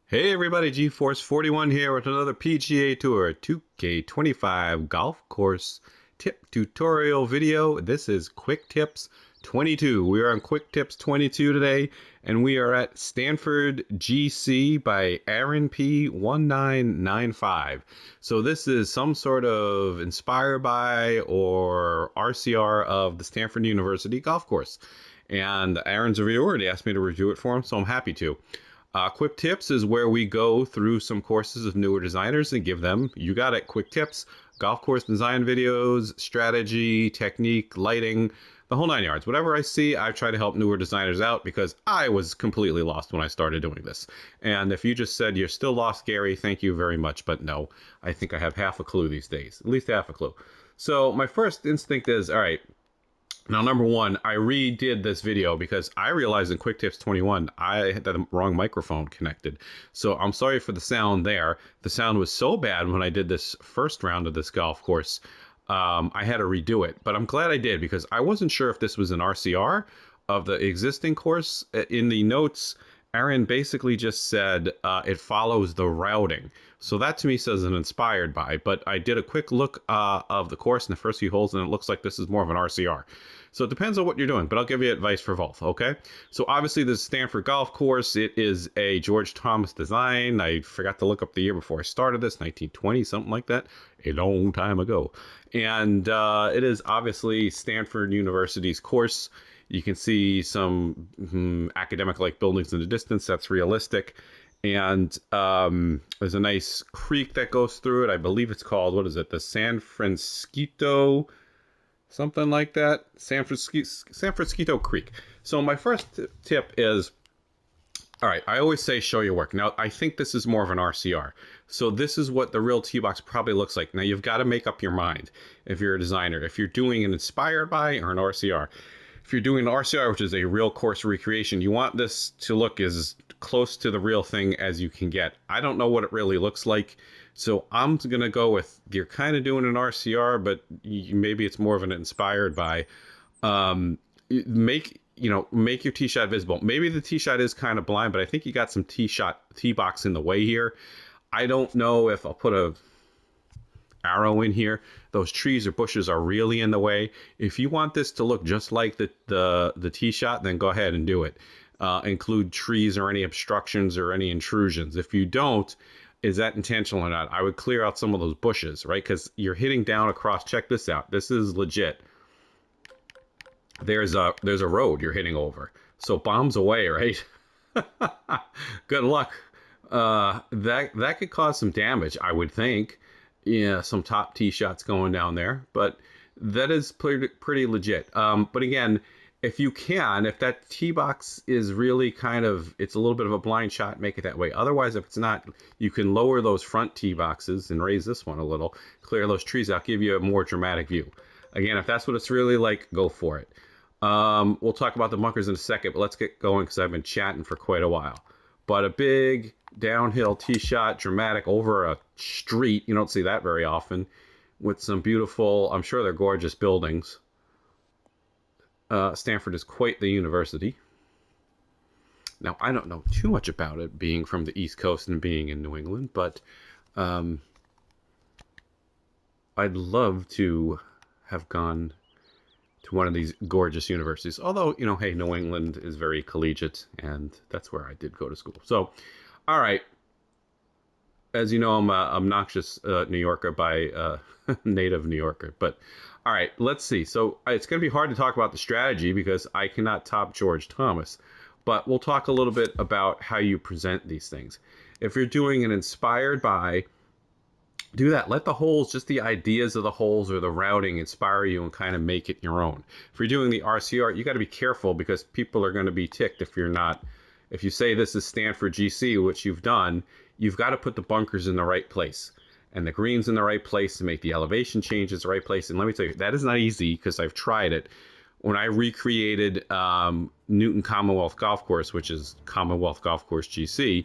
Hey everybody, G-Force 41 here with another PGA Tour 2K25 golf course tip tutorial video. This is Quick Tips 22. We are on Quick Tips 22 today, and we are at Stanford G.C. by Aaron P. 1995. So this is some sort of inspired by or RCR of the Stanford University Golf Course. And Aaron's a reviewer, and he asked me to review it for him, so I'm happy to. Quick Tips is where we go through some courses of newer designers and give them, you got it, quick tips, golf course design videos, strategy, technique, lighting, the whole nine yards. Whatever I see, I try to help newer designers out because I was completely lost when I started doing this. And if you just said you're still lost, Gary, thank you very much. But no, I think I have half a clue these days, at least half a clue. So my first instinct is, all right, now, number one, I redid this video because I realized in Quick Tips 21, I had the wrong microphone connected. So I'm sorry for the sound there. The sound was so bad when I did this first round of this golf course, I had to redo it. But I'm glad I did because I wasn't sure if this was an RCR of the existing course. In the notes, Aaron basically just said it follows the routing. So that to me says an inspired by, but I did a quick look of the course in the first few holes, and it looks like this is more of an RCR. So it depends on what you're doing, but I'll give you advice for both, okay? So obviously this Stanford Golf Course, it is a George Thomas design. I forgot to look up the year before I started this, 1920, something like that, a long time ago. And it is obviously Stanford University's course. You can see some academic-like buildings in the distance. That's realistic. And there's a nice creek that goes through it. I believe it's called, what is it? The San Francisco, something like that. San Francisco Creek. So my first tip is, all right, I always say show your work. Now, I think this is more of an RCR. So this is what the real tee box probably looks like. Now, you've got to make up your mind if you're a designer. If you're doing an inspired by or an RCR. If you're doing an RCR, which is a real course recreation, you want this to look as close to the real thing as you can get. I don't know what it really looks like, so I'm going to go with you're kind of doing an RCR, but maybe it's more of an inspired by. Make your tee shot visible. Maybe the tee shot is kind of blind, but I think you got some tee box in the way here. I don't know if I'll put a arrow in here. Those trees or bushes are really in the way. If you want this to look just like the tee shot, then go ahead and do it. Include trees or any obstructions or any intrusions. If you don't, is that intentional or not? I would clear out some of those bushes, right? Because you're hitting down across. Check this out. This is legit. There's a road you're hitting over. So bombs away, right? Good luck. That could cause some damage, I would think. Yeah, some top tee shots going down there, but that is pretty legit. But again, if that tee box is really it's a little bit of a blind shot, make it that way. Otherwise, if it's not, you can lower those front tee boxes and raise this one a little, clear those trees out, give you a more dramatic view. Again, if that's what it's really like, go for it. We'll talk about the bunkers in a second, but let's get going because I've been chatting for quite a while. But a big downhill tee shot, dramatic over a street. You don't see that very often. With some beautiful, I'm sure they're gorgeous buildings. Stanford is quite the university. Now, I don't know too much about it, being from the East Coast and being in New England, but I'd love to have gone to one of these gorgeous universities. Although, hey, New England is very collegiate, and that's where I did go to school. So, all right. As you know, I'm an obnoxious New Yorker by native New Yorker. But, all right, let's see. So it's going to be hard to talk about the strategy because I cannot top George Thomas. But we'll talk a little bit about how you present these things. If you're doing an inspired by, do that. Let the holes, just the ideas of the holes or the routing inspire you and kind of make it your own. If you're doing the RCR, you got to be careful because people are going to be ticked if you're not. If you say this is Stanford G.C., which you've done, you've got to put the bunkers in the right place and the greens in the right place to make the elevation changes the right place. And let me tell you, that is not easy because I've tried it. When I recreated Newton Commonwealth Golf Course, which is Commonwealth Golf Course G.C.,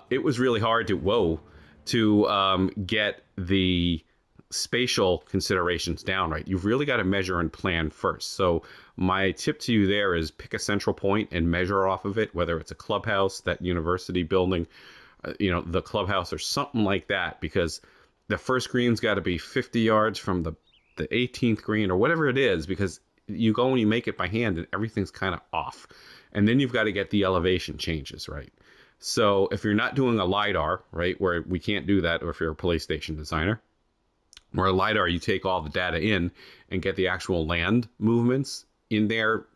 it was really hard to get the spatial considerations down right. You've really got to measure and plan first. So my tip to you there is pick a central point and measure off of it, whether it's a clubhouse, that university building, the clubhouse or something like that, because the first green's got to be 50 yards from the 18th green or whatever it is, because you go and you make it by hand and everything's kind of off. And then you've got to get the elevation changes right. So if you're not doing a LiDAR, right, where we can't do that, or if you're a police station designer, where a LiDAR, you take all the data in and get the actual land movements in there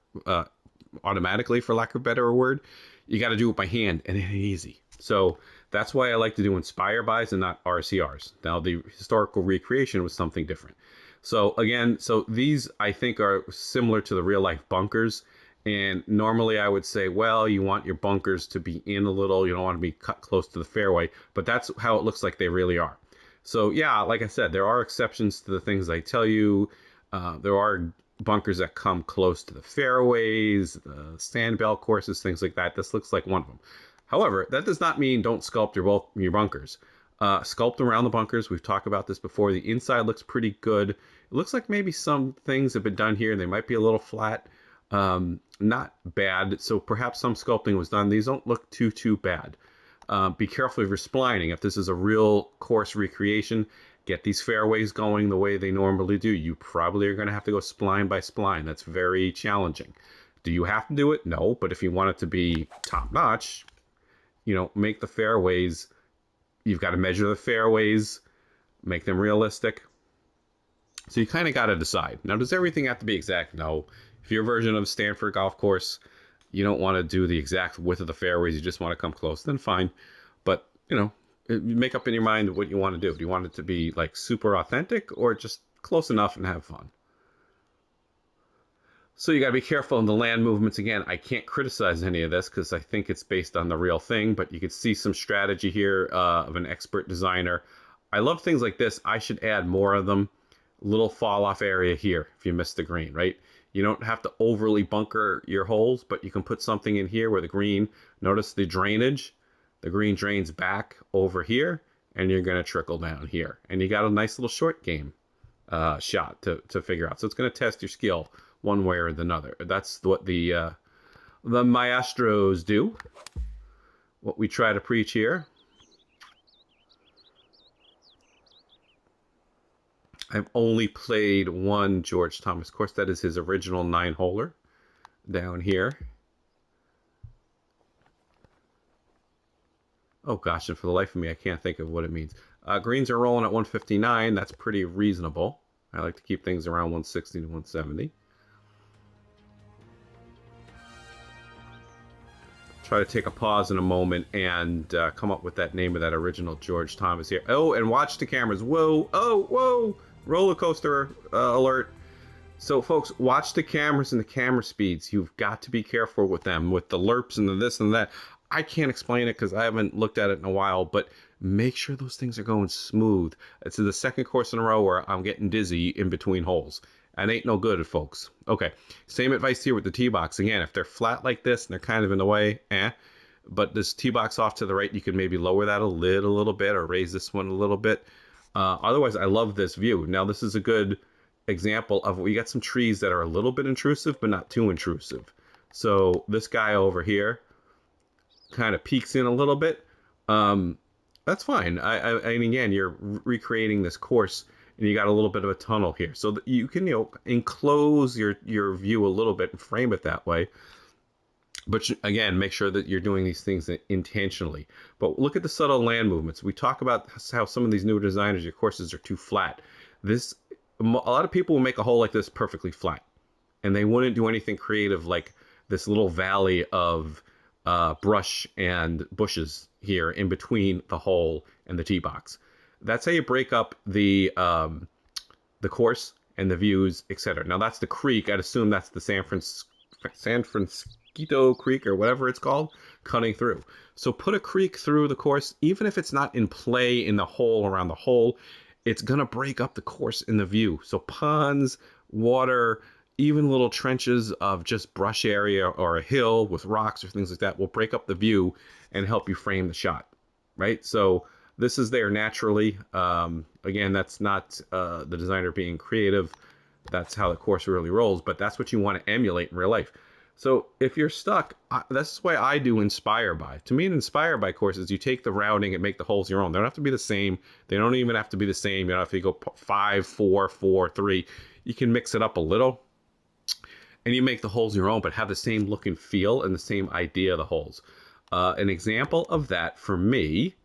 automatically, for lack of a better word, you got to do it by hand, and it ain't easy. So that's why I like to do Inspire Bys and not RCRs. Now, the historical recreation was something different. So again, these I think are similar to the real life bunkers. And normally I would say, well, you want your bunkers to be in a little, you don't want to be cut close to the fairway, but that's how it looks like they really are. So yeah, like I said, there are exceptions to the things I tell you. There are bunkers that come close to the fairways, the sand bell courses, things like that. This looks like one of them. However, that does not mean don't sculpt your bunkers. Sculpt around the bunkers. We've talked about this before. The inside looks pretty good. It looks like maybe some things have been done here. They might be a little flat. Not bad. So perhaps some sculpting was done. These don't look too bad. Be careful of your splining. If this is a real course recreation, get these fairways going the way they normally do. You probably are going to have to go spline by spline. That's very challenging. Do you have to do it? No, but if you want it to be top notch, make the fairways. You've got to measure the fairways, make them realistic. So you kind of got to decide. Now, does everything have to be exact? No. If your version of Stanford Golf Course, you don't want to do the exact width of the fairways, you just want to come close, then fine. But, make up in your mind what you want to do. Do you want it to be like super authentic or just close enough and have fun? So you got to be careful in the land movements. Again, I can't criticize any of this because I think it's based on the real thing, but you can see some strategy here of an expert designer. I love things like this. I should add more of them. Little fall off area here if you miss the green, right? You don't have to overly bunker your holes, but you can put something in here where the green, notice the drainage, the green drains back over here, and you're going to trickle down here. And you got a nice little short game shot to figure out. So it's going to test your skill one way or another. That's what the maestros do. What we try to preach here. I've only played one George Thomas course. That is his original 9-holer down here. Oh gosh, and for the life of me, I can't think of what it means. Greens are rolling at 159. That's pretty reasonable. I like to keep things around 160 to 170. Try to take a pause in a moment and come up with that name of that original George Thomas here. Oh, and watch the cameras. Whoa, oh, whoa. Roller coaster alert. So folks, watch the cameras and the camera speeds. You've got to be careful with them, with the lerps and the this and that. I can't explain it because I haven't looked at it in a while, but make sure those things are going smooth. It's the second course in a row where I'm getting dizzy in between holes. And ain't no good, folks. Okay, same advice here with the tee box. Again, if they're flat like this and they're kind of in the way, but this tee box off to the right, you can maybe lower that a little bit or raise this one a little bit. Otherwise, I love this view. Now, this is a good example of we got some trees that are a little bit intrusive, but not too intrusive. So this guy over here kind of peeks in a little bit. That's fine. And again, you're recreating this course, and you got a little bit of a tunnel here, so that you can enclose your view a little bit and frame it that way. But again, make sure that you're doing these things intentionally. But look at the subtle land movements. We talk about how some of these newer designers, your courses are too flat. A lot of people will make a hole like this perfectly flat, and they wouldn't do anything creative like this little valley of brush and bushes here in between the hole and the tee box. That's how you break up the course and the views, etc. Now that's the creek. I'd assume that's the San Francisco Creek or whatever it's called, cutting through. So put a creek through the course, even if it's not in play in the hole around the hole, it's going to break up the course in the view. So ponds, water, even little trenches of just brush area or a hill with rocks or things like that will break up the view and help you frame the shot, right? So this is there naturally. Again, that's not the designer being creative. That's how the course really rolls, but that's what you want to emulate in real life. So if you're stuck, that's why I do inspire by. To me, an inspire by courses, you take the routing and make the holes your own. They don't have to be the same. They don't even have to be the same. You don't have to go 5, 4, 4, 3. You can mix it up a little, and you make the holes your own, but have the same look and feel and the same idea of the holes. An example of that for me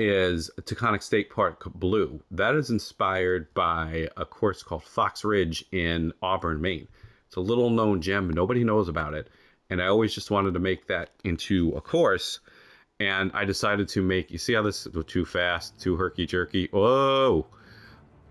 is Taconic State Park Blue. That is inspired by a course called Fox Ridge in Auburn, Maine. It's a little known gem, nobody knows about it. And I always just wanted to make that into a course. And I decided to make, you see how this was too fast, too herky-jerky? Whoa!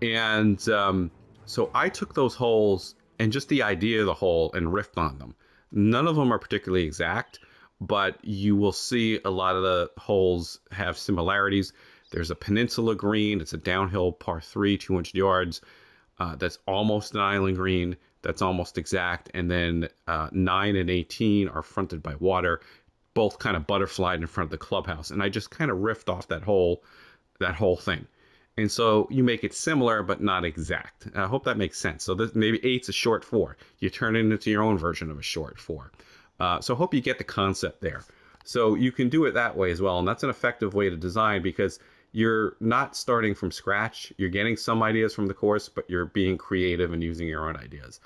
And so I took those holes and just the idea of the hole and riffed on them. None of them are particularly exact, but you will see a lot of the holes have similarities. There's a peninsula green. It's a downhill par 3, 200 yards. That's almost an island green. That's almost exact. And then 9 and 18 are fronted by water, both kind of butterflied in front of the clubhouse. And I just kind of riffed off that whole thing. And so you make it similar, but not exact. I hope that makes sense. So this, maybe 8's a short 4. You turn it into your own version of a short 4. So I hope you get the concept there. So you can do it that way as well. And that's an effective way to design because you're not starting from scratch. You're getting some ideas from the course, but you're being creative and using your own ideas.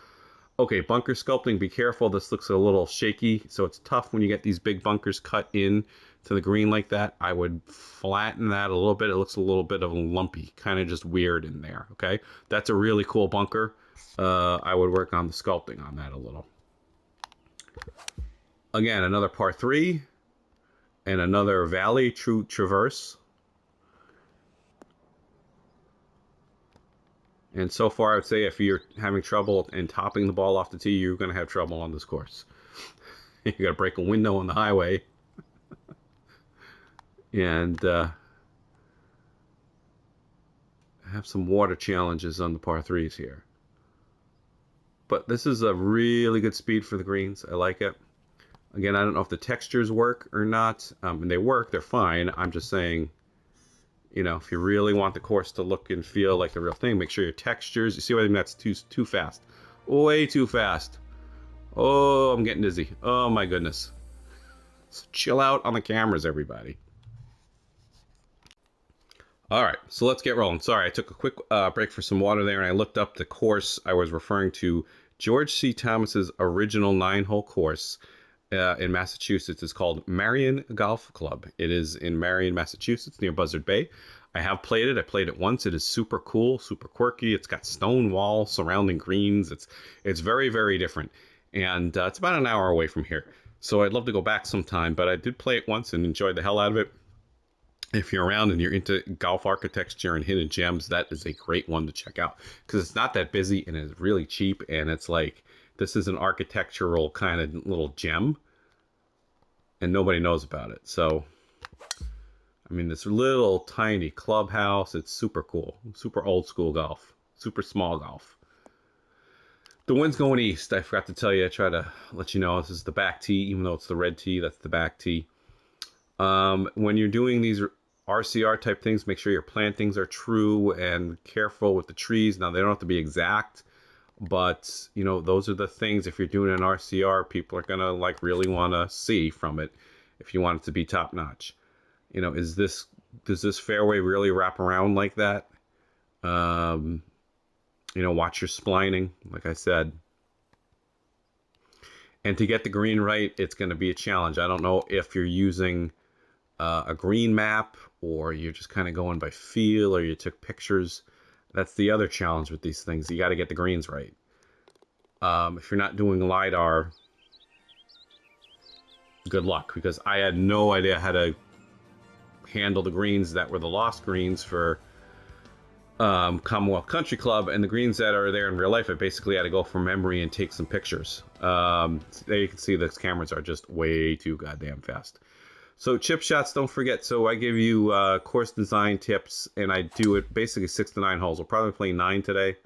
Okay, bunker sculpting, be careful. This looks a little shaky, so it's tough when you get these big bunkers cut in to the green like that. I would flatten that a little bit. It looks a little bit of a lumpy, kind of just weird in there, okay? That's a really cool bunker. I would work on the sculpting on that a little. Again, another par 3 and another valley true traverse. And so far, I would say if you're having trouble in topping the ball off the tee, you're going to have trouble on this course. You got to break a window on the highway. And have some water challenges on the par 3s here. But this is a really good speed for the greens. I like it. Again, I don't know if the textures work or not. And they work, they're fine. I'm just saying, you know, if you really want the course to look and feel like the real thing, make sure your textures, you see what I mean? That's too fast. Way too fast. Oh, I'm getting dizzy. Oh my goodness. So chill out on the cameras, everybody. All right, so let's get rolling. Sorry, I took a quick break for some water there, and I looked up the course I was referring to. George C. Thomas's original 9-hole course in Massachusetts is called Marion Golf Club. It is in Marion, Massachusetts, near Buzzard Bay. I have played it. I played it once. It is super cool, super quirky. It's got stone walls surrounding greens. It's very, very different, and it's about an hour away from here. So I'd love to go back sometime, but I did play it once and enjoyed the hell out of it. If you're around and you're into golf architecture and hidden gems, that is a great one to check out because it's not that busy and it's really cheap. And it's like, this is an architectural kind of little gem and nobody knows about it. So, I mean, this little tiny clubhouse, it's super cool, super old school golf, super small golf. The wind's going east. I forgot to tell you, I try to let you know this is the back tee, even though it's the red tee, that's the back tee. When you're doing these RCR type things, make sure your plantings are true and careful with the trees. Now, they don't have to be exact, but you know, those are the things. If you're doing an RCR, people are gonna like really want to see from it if you want it to be top notch. You know, does this fairway really wrap around like that? You know, watch your splining, like I said. And to get the green right, it's going to be a challenge. I don't know if you're using a green map or you're just kind of going by feel or you took pictures. That's the other challenge with these things. You got to get the greens right. If you're not doing LiDAR, good luck, because I had no idea how to handle the greens that were the lost greens for Commonwealth Country Club, and the greens that are there in real life. I basically had to go from memory and take some pictures. There you can see the cameras are just way too goddamn fast. So chip shots, don't forget. So I give you course design tips, and I do it basically 6 to 9 holes. We'll probably play 9 today.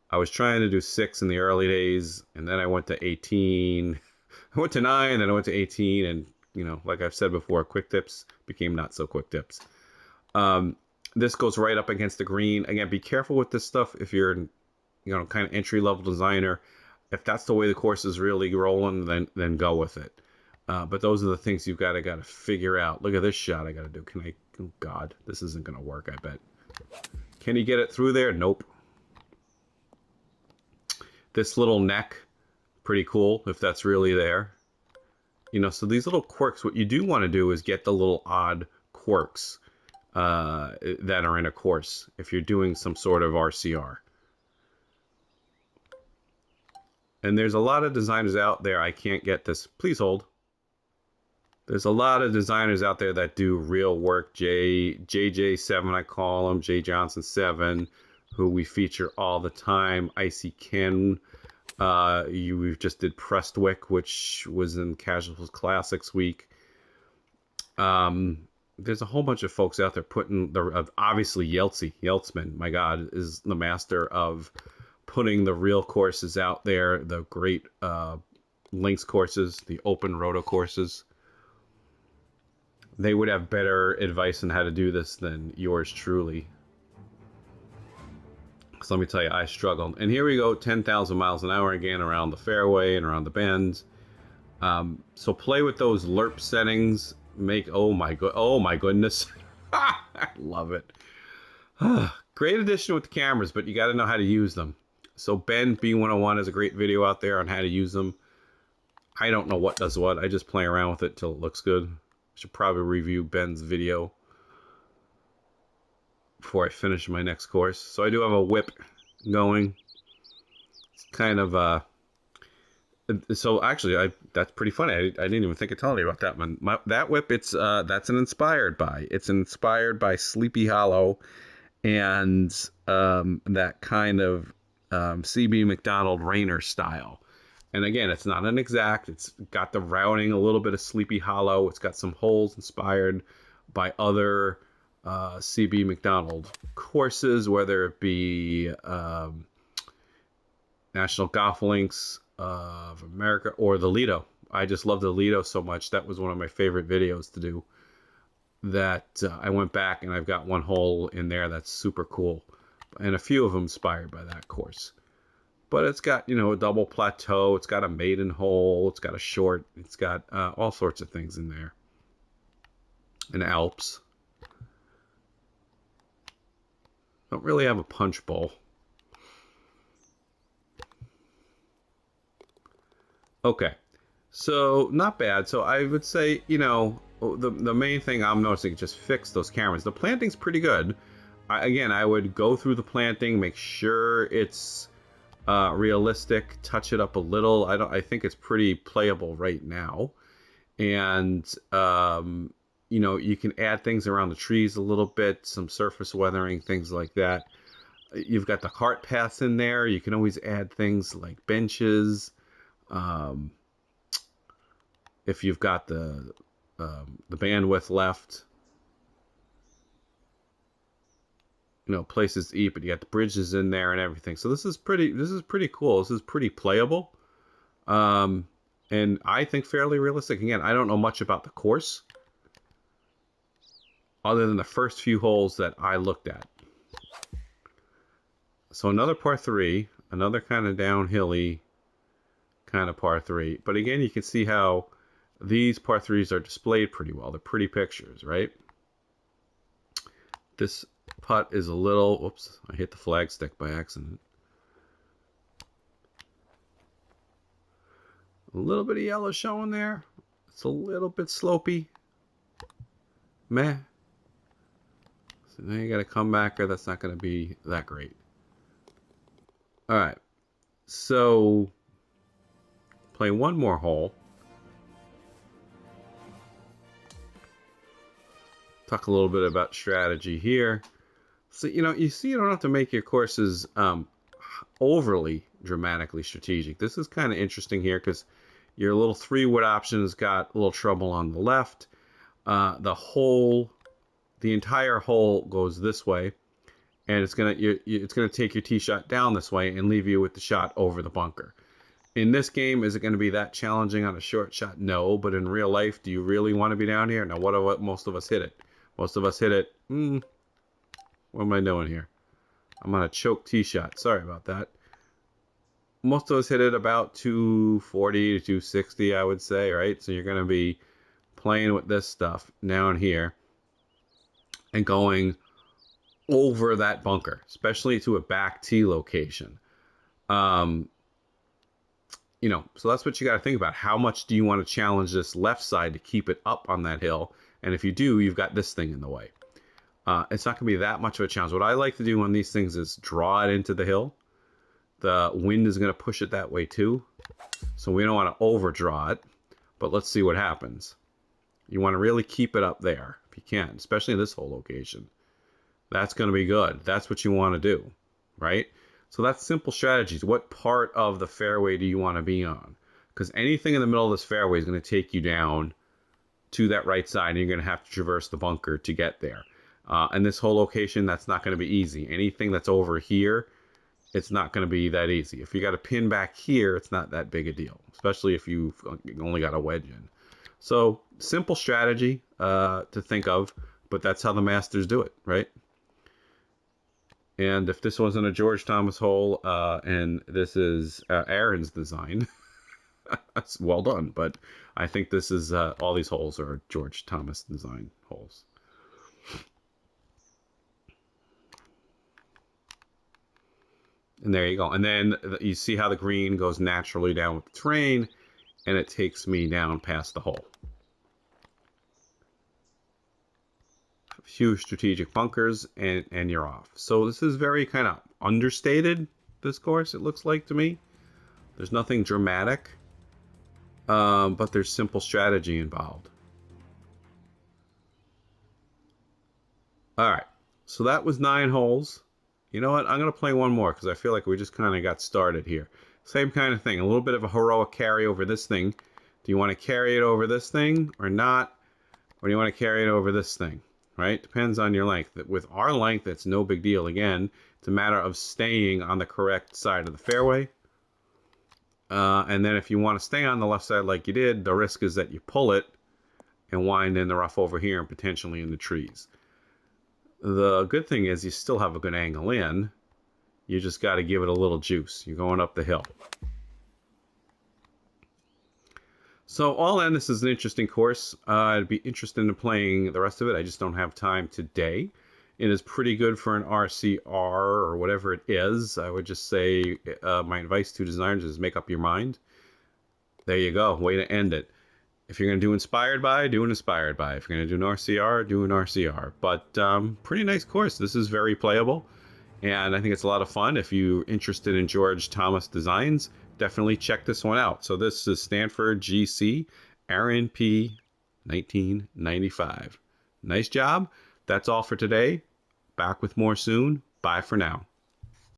I was trying to do 6 in the early days, and then I went to 18. I went to 9, then I went to 18, and you know, like I've said before, quick tips became not so quick tips. This goes right up against the green. Again, be careful with this stuff if you're, kind of entry-level designer. If that's the way the course is really rolling, then go with it. But those are the things you've got to figure out. Look at this shot I got to do. Can I? Oh God, this isn't going to work, I bet. Can you get it through there? Nope. This little neck, pretty cool if that's really there. So these little quirks, what you do want to do is get the little odd quirks that are in a course if you're doing some sort of RCR. And there's a lot of designers out there. I can't get this. Please hold. There's a lot of designers out there that do real work. JJ7, I call him, Jay Johnson 7, who we feature all the time. Icy Ken, we just did Prestwick, which was in Casuals Classics week. There's a whole bunch of folks out there putting obviously Yeltsman, my God, is the master of putting the real courses out there, the great links courses, the open roto courses. They would have better advice on how to do this than yours truly. So let me tell you, I struggled. And here we go, 10,000 miles an hour again around the fairway and around the bends. So play with those lerp settings. Oh my goodness. I love it. Great addition with the cameras, but you got to know how to use them. So Ben B101 has a great video out there on how to use them. I don't know what does what. I just play around with it till it looks good. Should probably review Ben's video before I finish my next course. So I do have a whip going. It's kind of so actually that's pretty funny. I didn't even think of telling you about that one. That whip, that's an inspired by. It's inspired by Sleepy Hollow and that kind of CB McDonald Rainer style. And again, it's not an exact. It's got the routing, a little bit of Sleepy Hollow. It's got some holes inspired by other CB McDonald courses, whether it be National Golf Links of America or the Lido. I just love the Lido so much. That was one of my favorite videos to do. That I went back and I've got one hole in there that's super cool. And a few of them inspired by that course. But it's got, a double plateau. It's got a maiden hole. It's got a short. It's got all sorts of things in there. And Alps. Don't really have a punch bowl. Okay. So, not bad. So, I would say, the main thing I'm noticing is just fix those cameras. The planting's pretty good. I would go through the planting, make sure it's realistic, touch it up a little. I think it's pretty playable right now. And, you can add things around the trees a little bit, some surface weathering, things like that. You've got the cart paths in there. You can always add things like benches. If you've got the bandwidth left, places to eat, but you got the bridges in there and everything. So this is pretty cool. This is pretty playable. And I think fairly realistic. Again, I don't know much about the course other than the first few holes that I looked at. So another par 3, another kind of downhilly kind of par 3. But again, you can see how these par 3s are displayed pretty well. They're pretty pictures, right? This putt is a little, whoops, I hit the flag stick by accident. A little bit of yellow showing there. It's a little bit slopey. Meh. So now you got to come back, or that's not going to be that great. All right. So, play one more hole. Talk a little bit about strategy here. So, you don't have to make your courses overly dramatically strategic. This is kind of interesting here because your little 3-wood option has got a little trouble on the left. The entire hole goes this way, and it's gonna take your tee shot down this way and leave you with the shot over the bunker. In this game, is it going to be that challenging on a short shot? No, but in real life, do you really want to be down here? Now, what most of us hit it? Most of us hit it. What am I doing here? I'm on a choke tee shot. Sorry about that. Most of us hit it about 240 to 260, I would say, right? So you're going to be playing with this stuff down here and going over that bunker, especially to a back tee location. So that's what you got to think about. How much do you want to challenge this left side to keep it up on that hill? And if you do, you've got this thing in the way. It's not going to be that much of a challenge. What I like to do on these things is draw it into the hill. The wind is going to push it that way too. So we don't want to overdraw it, but let's see what happens. You want to really keep it up there if you can, especially in this whole location. That's going to be good. That's what you want to do, right? So that's simple strategies. What part of the fairway do you want to be on? Because anything in the middle of this fairway is going to take you down to that right side, and you're going to have to traverse the bunker to get there. And this whole location, that's not going to be easy. Anything that's over here, it's not going to be that easy. If you got a pin back here, it's not that big a deal, especially if you've only got a wedge in. So simple strategy to think of, but that's how the masters do it, right? And if this wasn't a George Thomas hole, and this is Aaron's design, that's well done. But I think this is all these holes are George Thomas design holes. And there you go. And then you see how the green goes naturally down with the terrain, and it takes me down past the hole. A few strategic bunkers, and you're off. So this is very kind of understated, this course, it looks like to me. There's nothing dramatic, but there's simple strategy involved. All right, so that was 9 holes. You know what? I'm going to play one more because I feel like we just kind of got started here. Same kind of thing. A little bit of a heroic carry over this thing. Do you want to carry it over this thing or not? Or do you want to carry it over this thing? Right? Depends on your length. With our length, it's no big deal. Again, it's a matter of staying on the correct side of the fairway. And then if you want to stay on the left side like you did, the risk is that you pull it and wind in the rough over here and potentially in the trees. The good thing is you still have a good angle in. You just got to give it a little juice. You're going up the hill. So all in, this is an interesting course. I'd be interested in playing the rest of it. I just don't have time today. It is pretty good for an RCR or whatever it is. I would just say my advice to designers is make up your mind. There you go. Way to end it. If you're going to do inspired by, do an inspired by. If you're going to do an RCR, do an RCR. But pretty nice course. This is very playable, and I think it's a lot of fun. If you're interested in George Thomas designs, definitely check this one out. So this is Stanford G.C. Aaron P. 1995. Nice job. That's all for today. Back with more soon. Bye for now.